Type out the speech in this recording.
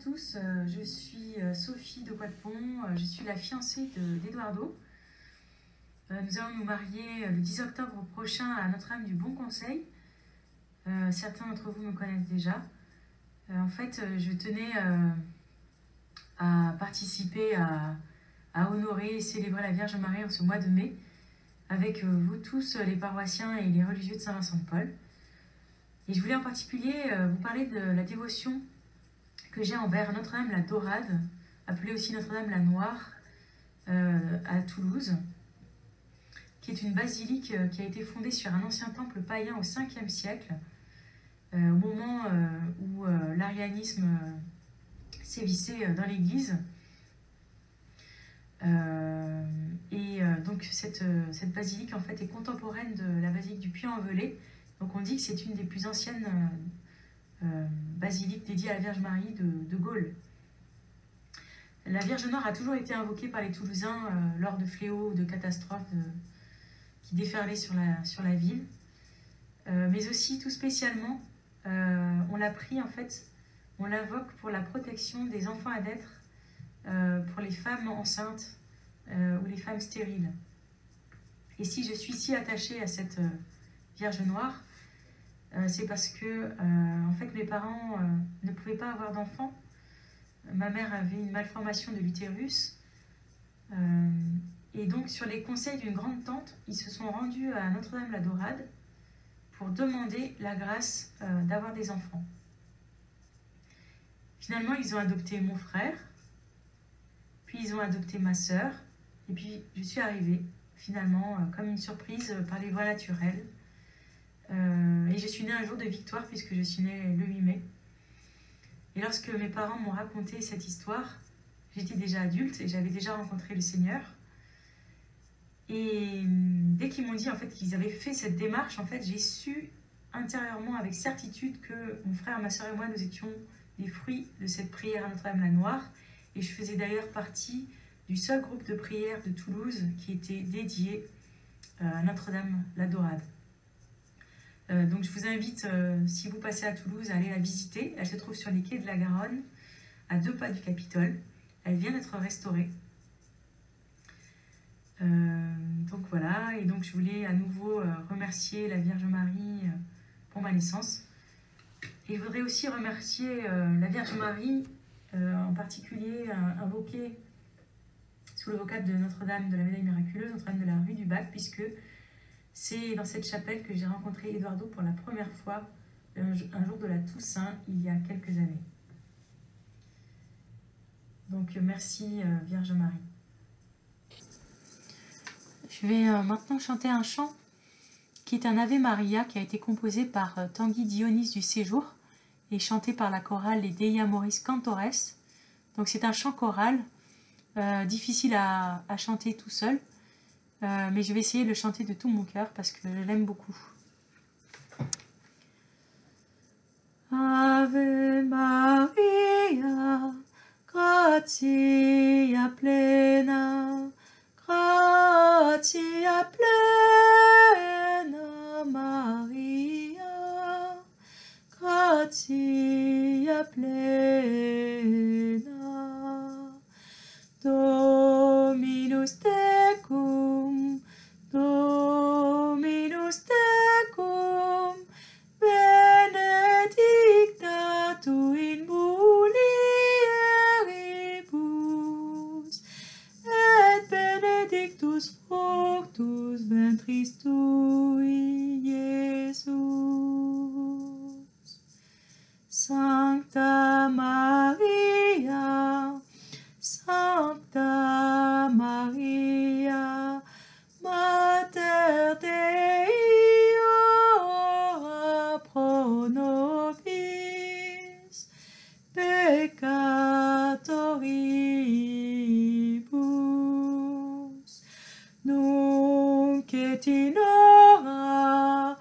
tous, je suis Sophie de Quatpont, je suis la fiancée d'Eduardo. Nous allons nous marier le 10 octobre prochain à Notre-Dame du Bon Conseil. Certains d'entre vous me connaissent déjà. En fait, je tenais à participer à honorer et célébrer la Vierge Marie en ce mois de mai avec vous tous, les paroissiens et les religieux de Saint-Vincent-de-Paul. Et je voulais en particulier vous parler de la dévotion que j'ai envers Notre-Dame la Dorade, appelée aussi Notre-Dame la Noire, à Toulouse, qui est une basilique qui a été fondée sur un ancien temple païen au 5e siècle, au moment où l'arianisme sévissait dans l'église. Donc cette basilique en fait est contemporaine de la basilique du Puy-en-Velay. Donc on dit que c'est une des plus anciennes basiliques dédiées à la Vierge Marie de Gaule. La Vierge Noire a toujours été invoquée par les Toulousains lors de fléaux, de catastrophes qui déferlaient sur la ville. Mais aussi, tout spécialement, on l'a pris en fait, on l'invoque pour la protection des enfants à naître, pour les femmes enceintes ou les femmes stériles. Et si je suis si attachée à cette Vierge Noire, c'est parce que en fait mes parents ne pouvaient pas avoir d'enfants. Ma mère avait une malformation de l'utérus et donc sur les conseils d'une grande tante, ils se sont rendus à Notre-Dame la Dorade pour demander la grâce d'avoir des enfants. Finalement, ils ont adopté mon frère, puis ils ont adopté ma sœur, et puis je suis arrivée finalement comme une surprise par les voies naturelles. Et je suis née un jour de victoire puisque je suis née le 8 mai. Et lorsque mes parents m'ont raconté cette histoire, j'étais déjà adulte et j'avais déjà rencontré le Seigneur. Et dès qu'ils m'ont dit en fait qu'ils avaient fait cette démarche, en fait, j'ai su intérieurement avec certitude que mon frère, ma sœur et moi, nous étions les fruits de cette prière à Notre-Dame la Noire. Et je faisais d'ailleurs partie du seul groupe de prière de Toulouse qui était dédié à Notre-Dame la Dorade. Donc je vous invite, si vous passez à Toulouse, à aller la visiter. Elle se trouve sur les quais de la Garonne, à 2 pas du Capitole. Elle vient d'être restaurée. Donc voilà, et donc je voulais à nouveau remercier la Vierge Marie pour ma naissance. Et je voudrais aussi remercier la Vierge Marie, en particulier invoquée sous le vocable de Notre-Dame de la Médaille Miraculeuse, Notre-Dame de la Rue du Bac, puisque c'est dans cette chapelle que j'ai rencontré Eduardo pour la première fois, un jour de la Toussaint, il y a quelques années. Donc merci Vierge Marie. Je vais maintenant chanter un chant qui est un Ave Maria qui a été composé par Tanguy Dionys du Séjour et chanté par la chorale Les Dei Amoris Cantores. Donc c'est un chant choral, difficile à chanter tout seul, mais je vais essayer de le chanter de tout mon cœur parce que je l'aime beaucoup. Ave Maria, gratia plena, gratia plena Maria, gratia plena, Dominus tecum, Dominus tecum, benedicta tu in mulieribus, et benedictus fructus ventris tui, Iesus. Sancta Maria, Sancta Maria, Mater Dei, ora pro nobis peccatoribus, nunc et in hora